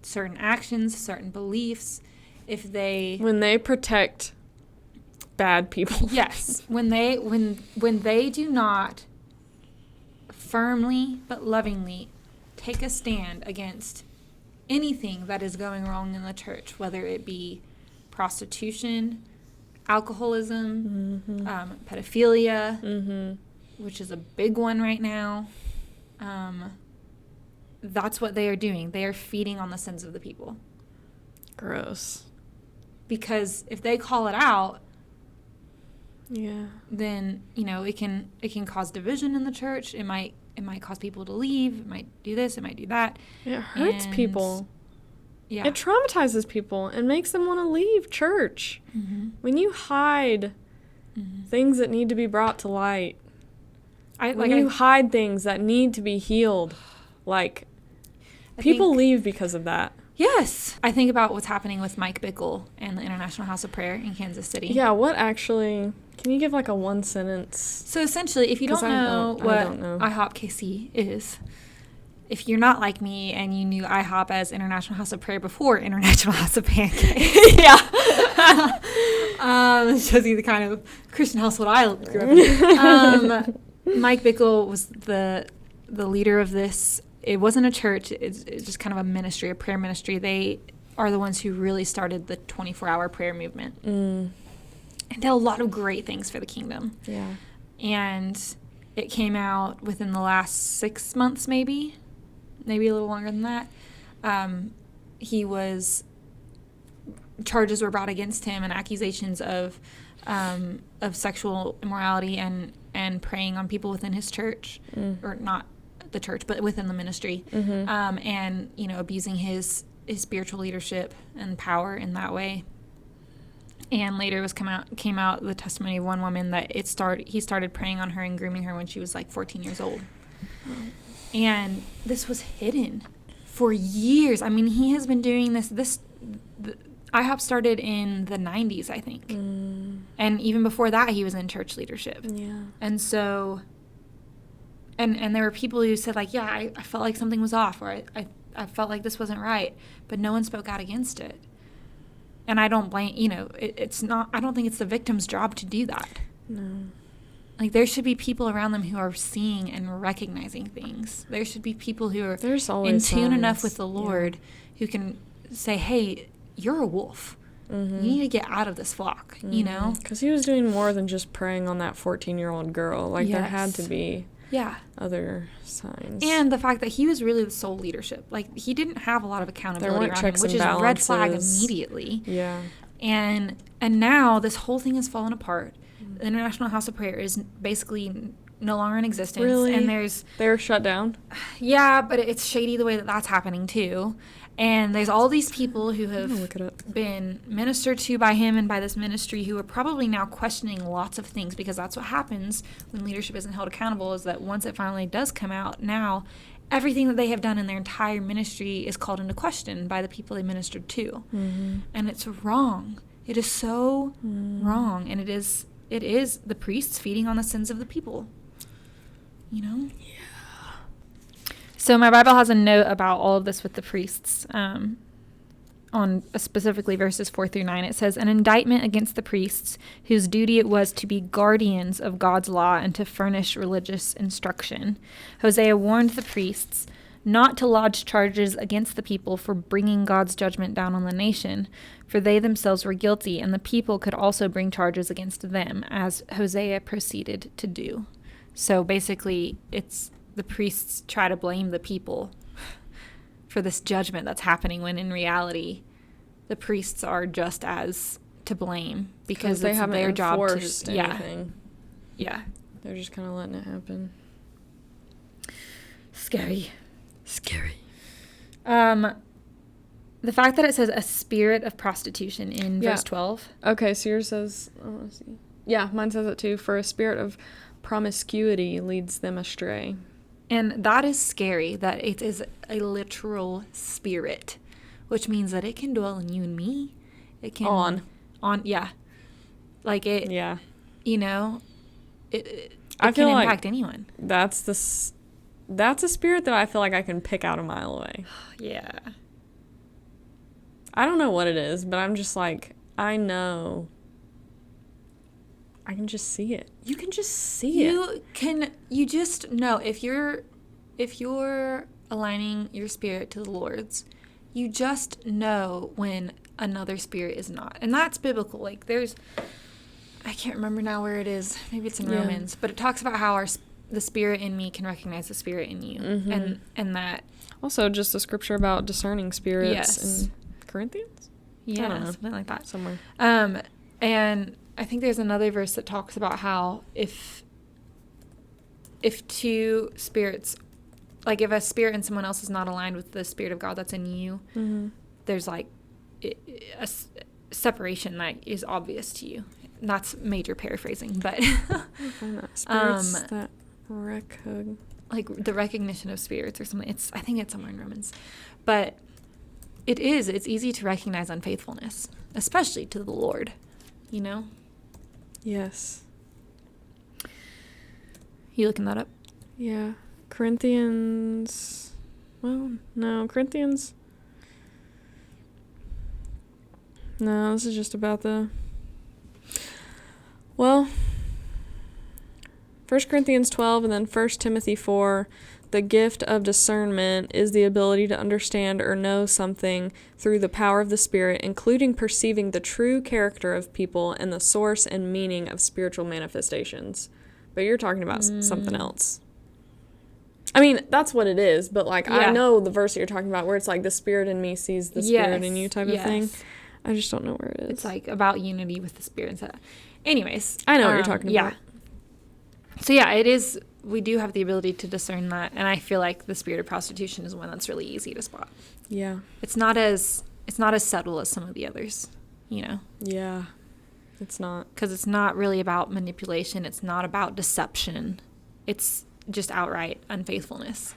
Speaker 2: certain actions, certain beliefs.
Speaker 1: When they protect bad people.
Speaker 2: Yes. When they do not firmly but lovingly take a stand against anything that is going wrong in the church, whether it be prostitution, alcoholism, pedophilia, which is a big one right now. That's what they are doing. They are feeding on the sins of the people.
Speaker 1: Gross.
Speaker 2: Because if they call it out, then it can cause division in the church. It might cause people to leave. It might do this. It might do that.
Speaker 1: It hurts people.
Speaker 2: Yeah.
Speaker 1: It traumatizes people and makes them want to leave church. When you hide things that need to be brought to light, when you hide things that need to be healed, people leave because of that.
Speaker 2: Yes. I think about what's happening with Mike Bickle and the International House of Prayer in Kansas City.
Speaker 1: Yeah, can you give a one sentence?
Speaker 2: So essentially, if you don't know what IHOP KC is, if you're not like me and you knew IHOP as International House of Prayer before International House of Pancakes. It shows you the kind of Christian household I grew up in. Mike Bickle was the leader of this. It wasn't a church. It's just kind of a ministry, a prayer ministry. They are the ones who really started the 24-hour prayer movement. And did a lot of great things for the kingdom.
Speaker 1: Yeah. And
Speaker 2: it came out within the last 6 months, maybe a little longer than that. Charges were brought against him and accusations of sexual immorality and preying on people within his church, or not the church, but within the ministry, and abusing his spiritual leadership and power in that way. And later came out the testimony of one woman that he started preying on her and grooming her when she was 14 years old. And this was hidden for years. I mean, he has been doing this. IHOP started in the 90s, I think. And even before that, he was in church leadership.
Speaker 1: Yeah.
Speaker 2: And so, and there were people who said, I felt like something was off, or I felt like this wasn't right. But no one spoke out against it. And I don't blame, it's not, I don't think it's the victim's job to do that.
Speaker 1: No.
Speaker 2: Like, there should be people around them who are seeing and recognizing things. There should be people who are in tune enough with the Lord who can say, hey, you're a wolf. You need to get out of this flock, you know?
Speaker 1: Because he was doing more than just preying on that 14-year-old girl. Like, there had to be other signs.
Speaker 2: And the fact that he was really the sole leadership. Like, he didn't have a lot of accountability around him, which is a red flag immediately.
Speaker 1: Yeah.
Speaker 2: And now this whole thing has fallen apart. The International House of Prayer is basically no longer in existence.
Speaker 1: Really?
Speaker 2: And
Speaker 1: they're shut down?
Speaker 2: Yeah, but it's shady the way that that's happening, too. And there's all these people who have been ministered to by him and by this ministry who are probably now questioning lots of things, because that's what happens when leadership isn't held accountable, is that once it finally does come out, now everything that they have done in their entire ministry is called into question by the people they ministered to. And it's wrong. It is so wrong. And it is the priests feeding on the sins of the people. You know? Yeah. So my Bible has a note about all of this with the priests. On specifically verses 4 through 9, it says, an indictment against the priests, whose duty it was to be guardians of God's law and to furnish religious instruction. Hosea warned the priests not to lodge charges against the people for bringing God's judgment down on the nation, for they themselves were guilty, and the people could also bring charges against them, as Hosea proceeded to do. So basically, it's the priests try to blame the people for this judgment that's happening, when in reality, the priests are just as to blame, because
Speaker 1: they
Speaker 2: it's
Speaker 1: haven't
Speaker 2: their job to
Speaker 1: anything.
Speaker 2: Yeah.
Speaker 1: They're just kind of letting it happen.
Speaker 2: Scary. The fact that it says a spirit of prostitution in verse 12.
Speaker 1: Okay, so yours says, let's see. Yeah, mine says it too. For a spirit of promiscuity leads them astray.
Speaker 2: And that is scary, that it is a literal spirit, which means that it can dwell in you and me. It can yeah. Like it. Yeah. You know, it can impact anyone.
Speaker 1: That's a spirit that I feel like I can pick out a mile away.
Speaker 2: Yeah.
Speaker 1: I don't know what it is, but I'm just like, I know. I can just see it. You can just see it.
Speaker 2: You just know if you're aligning your spirit to the Lord's, you just know when another spirit is not. And that's biblical. Like I can't remember now where it is. Maybe it's in Romans, but it talks about how the spirit in me can recognize the spirit in you. And that
Speaker 1: also just the scripture about discerning spirits in Corinthians?
Speaker 2: Yeah, I don't know. Something like that.
Speaker 1: Somewhere.
Speaker 2: And I think there's another verse that talks about how if two spirits, like if a spirit in someone else is not aligned with the spirit of God that's in you, there's like a separation that is obvious to you. And that's major paraphrasing, but
Speaker 1: I find that spirits that
Speaker 2: like the recognition of spirits or something. I think it's somewhere in Romans, but it's easy to recognize unfaithfulness, especially to the Lord, you know?
Speaker 1: Yes.
Speaker 2: You looking that up?
Speaker 1: Yeah. Corinthians. Well, no. Corinthians. No, this is just about 1 Corinthians 12 and then 1 Timothy 4. The gift of discernment is the ability to understand or know something through the power of the Spirit, including perceiving the true character of people and the source and meaning of spiritual manifestations. But you're talking about something else. I mean, that's what it is, but I know the verse that you're talking about where it's like the Spirit in me sees the Spirit in you type of thing. I just don't know where it is.
Speaker 2: It's like about unity with the Spirit. Anyways.
Speaker 1: I know what you're talking about.
Speaker 2: So yeah, it is. We do have the ability to discern that, and I feel like the spirit of prostitution is one that's really easy to spot. Yeah. It's not as subtle as some of the others, you know.
Speaker 1: Yeah. It's not.
Speaker 2: Because it's not really about manipulation. It's not about deception. It's just outright unfaithfulness.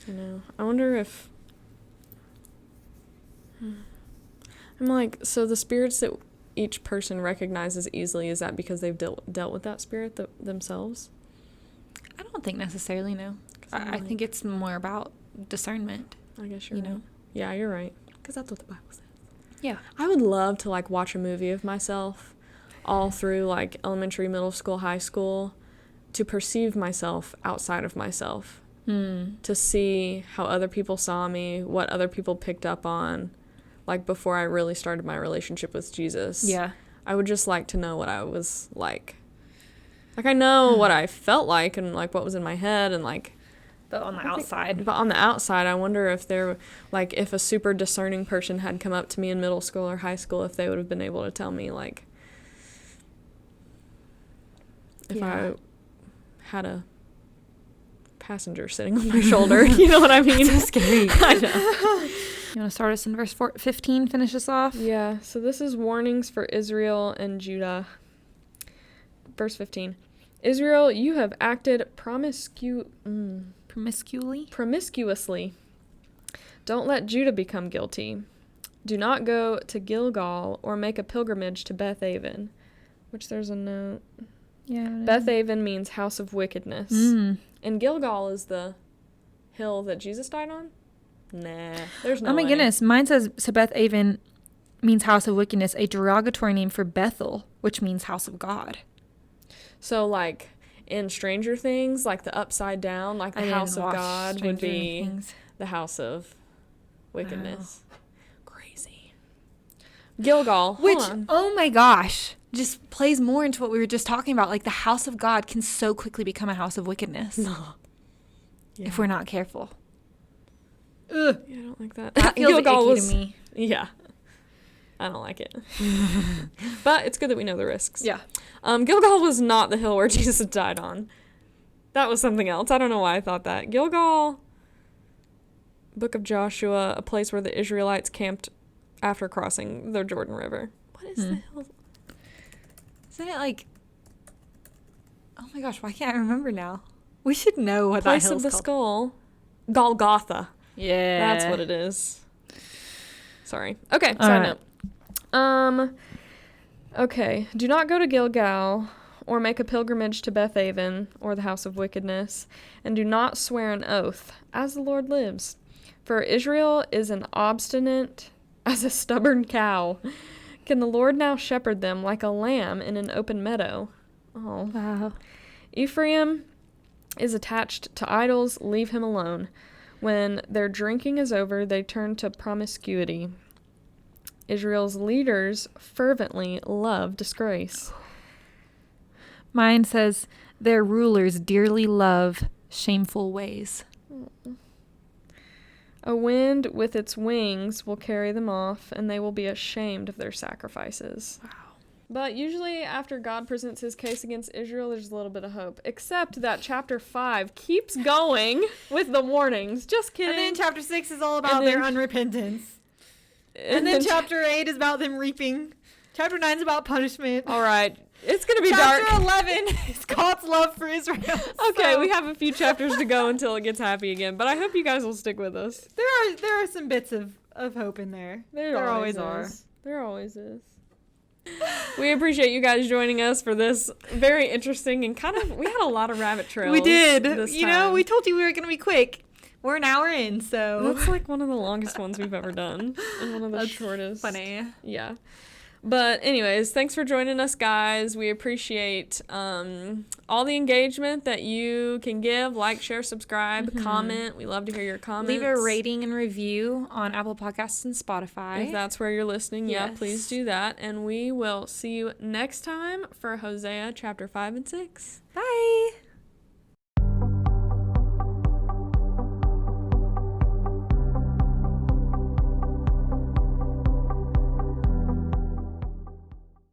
Speaker 1: I know. I wonder if I'm like, so the spirits that each person recognizes easily, is that because they've dealt with that spirit themselves?
Speaker 2: I don't think necessarily, no. I think it's more about discernment.
Speaker 1: I guess you're right. Yeah, you're right.
Speaker 2: Because that's what the Bible says.
Speaker 1: Yeah. I would love to, watch a movie of myself all through, elementary, middle school, high school, to perceive myself outside of myself, to see how other people saw me, what other people picked up on, like before I really started my relationship with Jesus.
Speaker 2: Yeah.
Speaker 1: I would just like to know what I was like. Like, I know what I felt like and, like, what was in my head and, like...
Speaker 2: But on the outside.
Speaker 1: But on the outside, I wonder if there, like, if a super discerning person had come up to me in middle school or high school, if they would have been able to tell me, like... If I had a passenger sitting on my shoulder, you know what I mean?
Speaker 2: That's so scary.
Speaker 1: I know.
Speaker 2: You want to start us in verse 15, finish us off?
Speaker 1: Yeah, so this is warnings for Israel and Judah. Verse 15. Israel, you have acted promiscuously. Don't let Judah become guilty. Do not go to Gilgal or make a pilgrimage to Bethaven, which there's a note.
Speaker 2: Yeah.
Speaker 1: Bethaven means house of wickedness. And Gilgal is the hill that Jesus died on? Nah, there's no way.
Speaker 2: Oh my goodness. Mine says, so Bethaven means house of wickedness, a derogatory name for Bethel, which means house of God.
Speaker 1: So, like, in Stranger Things, like the upside down, like the house of God would be the house of wickedness. Wow. Crazy. Gilgal.
Speaker 2: Which, oh my gosh, just plays more into what we were just talking about. Like, the house of God can so quickly become a house of wickedness.
Speaker 1: Yeah.
Speaker 2: If we're not careful.
Speaker 1: Ugh. Yeah, I don't like that.
Speaker 2: That feels icky to me.
Speaker 1: Yeah. I don't like it. But it's good that we know the risks.
Speaker 2: Yeah.
Speaker 1: Gilgal was not the hill where Jesus died on. That was something else. I don't know why I thought that. Gilgal, Book of Joshua, a place where the Israelites camped after crossing the Jordan River. What is the hill?
Speaker 2: Isn't it like... Oh my gosh, why can't I remember now? We should know what that hill's called.
Speaker 1: Place of the Skull. Golgotha.
Speaker 2: Yeah.
Speaker 1: That's what it is. Sorry. Okay, side note. Okay. Do not go to Gilgal or make a pilgrimage to Bethaven or the house of wickedness, and do not swear an oath, as the Lord lives. For Israel is an obstinate as a stubborn cow. Can the Lord now shepherd them like a lamb in an open meadow? Oh.
Speaker 2: Wow.
Speaker 1: Ephraim is attached to idols. Leave him alone. When their drinking is over, they turn to promiscuity. Israel's leaders fervently love disgrace.
Speaker 2: Mine says, their rulers dearly love shameful ways.
Speaker 1: A wind with its wings will carry them off, and they will be ashamed of their sacrifices.
Speaker 2: Wow.
Speaker 1: But usually after God presents his case against Israel, there's a little bit of hope. Except that chapter 5 keeps going with the warnings. Just kidding.
Speaker 2: And then chapter 6 is all about their unrepentance. And then chapter 8 is about them reaping. Chapter 9 is about punishment.
Speaker 1: All right. It's going to be dark.
Speaker 2: Chapter 11 is God's love for Israel.
Speaker 1: Okay, we have a few chapters to go until it gets happy again. But I hope you guys will stick with us.
Speaker 2: There are some bits of hope in there.
Speaker 1: There always are. There always is. We appreciate you guys joining us for this very interesting and we had a lot of rabbit trails.
Speaker 2: We did. We told you we were going to be quick. We're an hour in, so.
Speaker 1: That's like one of the longest ones we've ever done. And one of the shortest.
Speaker 2: Funny.
Speaker 1: Yeah. But anyways, thanks for joining us, guys. We appreciate all the engagement that you can give. Like, share, subscribe, comment. We love to hear your comments.
Speaker 2: Leave a rating and review on Apple Podcasts and Spotify.
Speaker 1: If that's where you're listening, yeah, please do that. And we will see you next time for Hosea Chapter 5 and 6.
Speaker 2: Bye.